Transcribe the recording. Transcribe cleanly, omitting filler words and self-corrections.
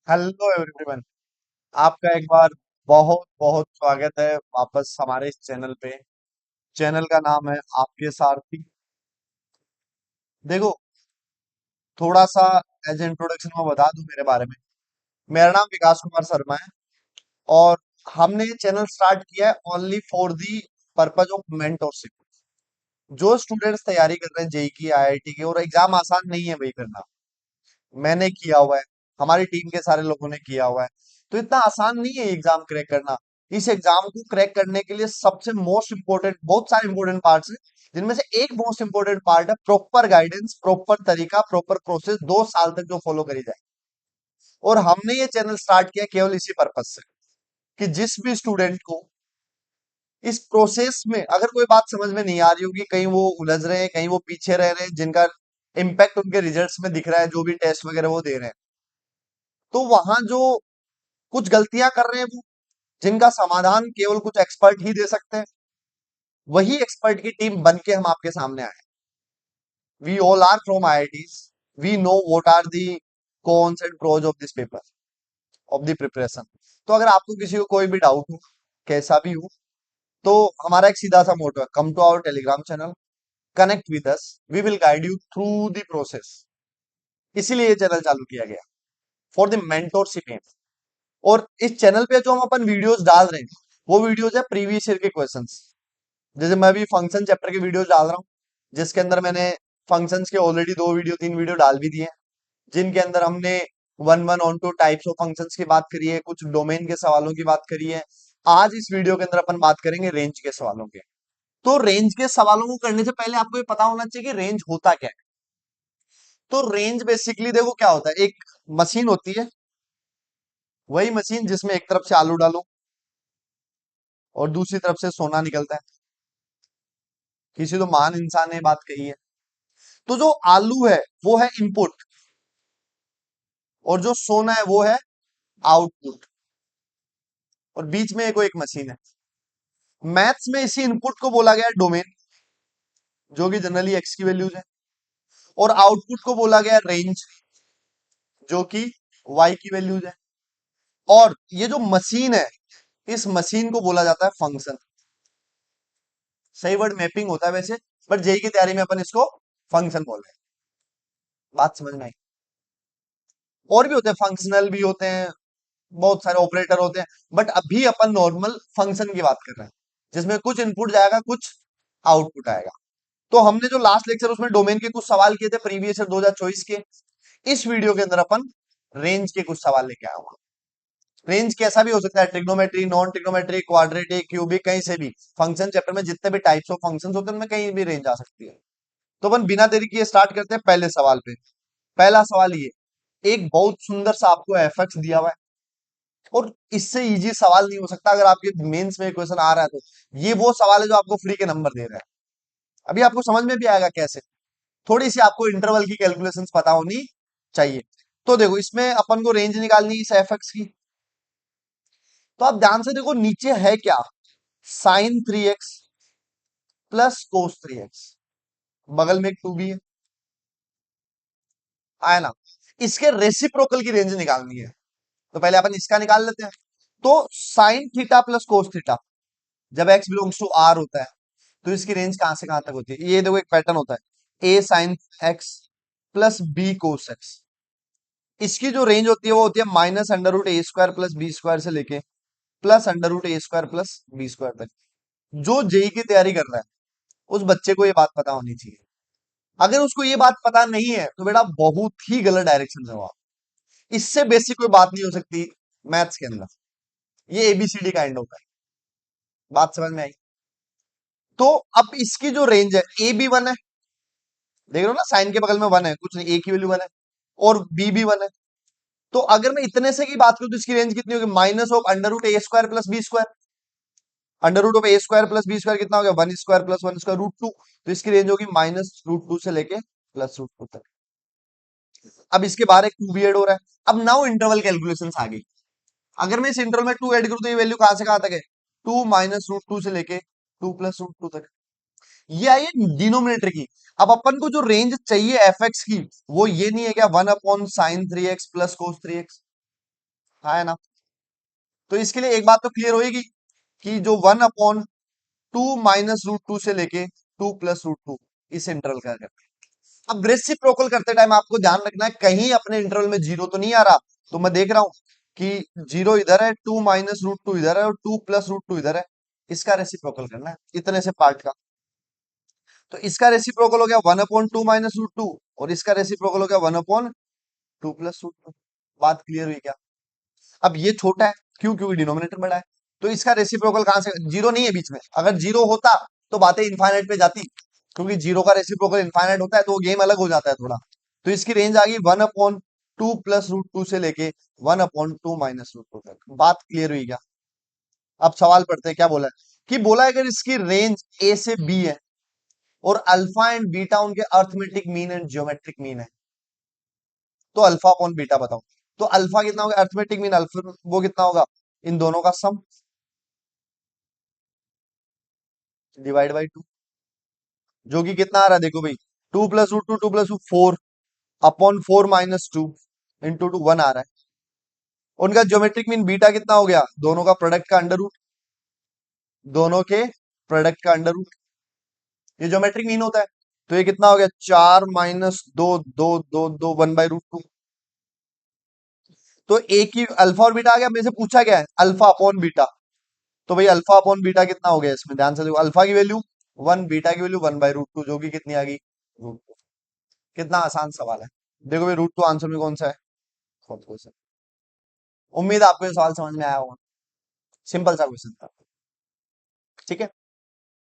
Hello everyone. आपका एक बार बहुत बहुत स्वागत है वापस हमारे इस चैनल पे। चैनल का नाम है आपके सारथी। देखो, थोड़ा सा एज इंट्रोडक्शन में बता दूं मेरे बारे में। मेरा नाम विकास कुमार शर्मा है और हमने ये चैनल स्टार्ट किया है only for the purpose of mentorship. जो स्टूडेंट्स तैयारी कर रहे हैं जेई की, आईआईटी की, और एग्जाम आसान नहीं है भाई करना। मैंने किया हुआ है, हमारी टीम के सारे लोगों ने किया हुआ है। तो इतना आसान नहीं है एग्जाम क्रैक करना। इस एग्जाम को क्रैक करने के लिए सबसे मोस्ट इंपोर्टेंट, बहुत सारे इंपोर्टेंट पार्ट्स हैं, जिनमें से एक मोस्ट इंपोर्टेंट पार्ट है प्रॉपर गाइडेंस, प्रॉपर तरीका, प्रॉपर प्रोसेस 2 साल तक जो फॉलो करी जाए। और हमने ये चैनल स्टार्ट किया केवल इसी पर्पज से कि जिस भी स्टूडेंट को इस प्रोसेस में अगर कोई बात समझ में नहीं आ रही होगी, कहीं वो उलझ रहे हैं, कहीं वो पीछे रह रहे हैं, जिनका इम्पैक्ट उनके रिजल्ट्स में दिख रहा है, जो भी टेस्ट वगैरह वो दे रहे हैं, तो वहां जो कुछ गलतियां कर रहे हैं वो, जिनका समाधान केवल कुछ एक्सपर्ट ही दे सकते हैं, वही एक्सपर्ट की टीम बन के हम आपके सामने आए। We all are from IITs. We know what are the cons and pros of this paper, of the preparation. तो अगर आपको किसी को कोई भी डाउट हो, कैसा भी हो, तो हमारा एक सीधा सा मोटो है, come to our Telegram channel, connect with us, we will guide you through the process. इसीलिए ये चैनल चालू किया गया, फॉर द मेंटोरशिप एम। और इस चैनल पे जो हम अपन वीडियोस डाल रहे हैं, वो वीडियोस है प्रीवियस ईयर के क्वेश्चंस। जैसे मैं भी फंक्शन चैप्टर के वीडियोस डाल रहा हूँ, जिसके अंदर मैंने फंक्शंस के ऑलरेडी 2 वीडियो 3 वीडियो डाल भी दिए हैं, जिनके अंदर हमने one one on two types of functions की बात करी है, कुछ डोमेन के सवालों की बात करी है। आज इस वीडियो के अंदर अपन बात करेंगे रेंज के सवालों के। तो रेंज के सवालों को करने से पहले आपको ये पता होना चाहिए कि रेंज होता क्या है। तो रेंज बेसिकली देखो क्या होता है, एक मशीन होती है, वही मशीन जिसमें एक तरफ से आलू डालो और दूसरी तरफ से सोना निकलता है। किसी तो महान इंसान ने ये बात कही है। तो जो आलू है वो है इनपुट, और जो सोना है वो है आउटपुट, और बीच में कोई एक मशीन है। मैथ्स में इसी इनपुट को बोला गया है डोमेन, जो कि जनरली एक्स की वैल्यूज है, और आउटपुट को बोला गया है रेंज, जो कि वाई की वैल्यूज है। और ये जो मशीन है, इस मशीन को बोला जाता है फंक्शन। सही वर्ड मैपिंग होता है वैसे, बट जेई की तैयारी में अपन इसको फंक्शन बोल रहे हैं। बात समझ में आई? और भी होते हैं, फंक्शनल भी होते हैं, बहुत सारे ऑपरेटर होते हैं, बट अभी अपन नॉर्मल फंक्शन की बात कर रहे हैं, जिसमें कुछ इनपुट जाएगा, कुछ आउटपुट आएगा। तो हमने जो लास्ट लेक्चर उसमें डोमेन के कुछ सवाल किए थे प्रीवियस ईयर 2024 के। इस वीडियो के अंदर अपन रेंज के कुछ सवाल लेके आया हूँ। रेंज कैसा भी हो सकता है, trigonometry, non trigonometry, quadratic, cubic, कहीं से भी। फंक्शन चैप्टर में जितने भी टाइप्स ऑफ फंक्शंस होते हैं उनमें कहीं भी रेंज आ सकती है। तो अपन बिना देरी किए स्टार्ट करते हैं पहले सवाल पे। पहला सवाल ये, एक बहुत सुंदर सा आपको एफएक्स दिया हुआ है, और इससे इजी सवाल नहीं हो सकता। अगर आपके मेंस में क्वेश्चन आ रहा है तो ये वो सवाल है जो आपको फ्री के नंबर दे रहा है। अभी आपको समझ में भी आएगा कैसे। थोड़ी सी आपको इंटरवल की कैलकुलेशंस पता होनी चाहिए। तो देखो, इसमें अपन को रेंज निकालनी है इस एफएक्स की। तो आप ध्यान से देखो, नीचे है क्या, sign 3x plus cos 3x, बगल में एक 2b है, आया ना। इसके रेसिप्रोकल की रेंज निकालनी है, तो पहले अपन इसका निकाल लेते हैं। तो sine theta plus cos theta, जब x बिलोंग्स टू r होता है, तो इसकी रेंज कहां से कहां तक होती है? ये देखो, एक पैटर्न होता है, a sine x plus b cos x। इसकी जो रेंज होती है वो होती है minus under root A square plus B square से लेके plus under root A square plus B square तक। जो जेई की तैयारी कर रहा है, उस बच्चे को ये बात पता होनी चाहिए। अगर उसको ये बात पता नहीं है तो बेटा बहुत ही गलत डायरेक्शन में हो आप। इससे बेसिक कोई बात नहीं हो सकती मैथ्स के अंदर। ये एबीसीडी काइंड होता है। बात समझ में आई? तो अब इसकी जो रेंज है, ए बी वन है, देख रहे हो ना, साइन के बगल में वन है, कुछ नहीं, ए की वैल्यू वन है, और बी भी वन है। तो अगर मैं इतने से की बात करूं तो इसकी रेंज कितनी होगी? Minus of under root A square plus B square. Under root of A square plus B square कितना हो गया? One square plus one square root two. तो इसकी रेंज होगी माइनस रूट टू से लेके प्लस रूट टू तक। अब इसके बाहर एक टू भी एड हो रहा है। अब नाउ इंटरवल कैलकुलेशन आ गई। अगर मैं इस इंटरवल में टू ऐड करूं तो ये वैल्यू कहां से कहां तक है? टू माइनस रूट टू से लेके टू प्लस रूट टू तक। ये आई है डिनोमिनेटर की। अब अपन को जो रेंज चाहिए एफ एक्स की, वो ये नहीं है क्या, one upon sine 3x plus cos 3x? हाँ है ना। तो इसके लिए एक बात तो क्लियर होगी कि जो 1/2 - √2 से लेके 2 + √2 इस इंटरवल का है। अब रेसिप्रोकल करते टाइम आपको ध्यान रखना है कहीं अपने इंटरवल में जीरो तो नहीं आ रहा। तो मैं देख रहा हूं कि जीरो इधर है, 2 - √2 इधर है और 2 + √2 इधर है। इसका रेसिप्रोकल करना है इतने से पार्ट का। तो इसका रेसिप्रोकल हो गया 1/2 - √2 और इसका रेसिप्रोकल हो गया 1/2 + √2। बात क्लियर हुई क्या? अब ये छोटा है, क्यों? क्योंकि डिनोमिनेटर बड़ा है। तो इसका रेसिप्रोकल कहां से? जीरो नहीं है बीच में। अगर जीरो होता तो बातें इनफाइनाइट पे जाती, क्योंकि जीरो का रेसिप्रोकल इनफाइनाइट होता है तो वो गेम अलग हो जाता है थोड़ा। तो इसकी रेंज आ गई 1/2 + √2 से लेके 1/2 - √2 तक। बात क्लियर हुई क्या? अब सवाल पढ़ते हैं क्या बोला है। कि बोला है अगर इसकी रेंज ए से बी है और अल्फा एंड बीटा उनके arithmetic mean and geometric mean है, तो अल्फा अपॉन बीटा बताओ। तो अल्फा कितना होगा? अर्थमेटिक मीन अल्फा वो कितना होगा? इन दोनों का सम डिवाइड बाई 2, जो कि कितना आ रहा है देखो भाई। 2 + √2 2 + 2 4 अपॉन 4 - 2 इंटू 2 1 आ रहा है। उनका ज्योमेट्रिक मीन बीटा कितना हो गया? दोनों का प्रोडक्ट का अंडर रूट, दोनों के प्रोडक्ट का अंडर रूट, ये ज्योमेट्रिक मीन होता है। तो ये कितना हो गया? 4 - 2 2 2 2 1/√2। तो एक ही अल्फा और बीटा आ गया। मेरे से पूछा गया है अल्फा अपॉन बीटा, तो भाई अल्फा अपॉन बीटा कितना हो गया? इसमें ध्यान से देखो, अल्फा की वैल्यू 1, बीटा की वैल्यू 1/√2, जो कि कितनी आ गई? √2। कितना आसान सवाल है। देखो भाई √2 आंसर में कौन सा है? Fourth question. उम्मीद है आपको ये सवाल समझ में आया होगा। सिंपल सा क्वेश्चन था। ठीक है।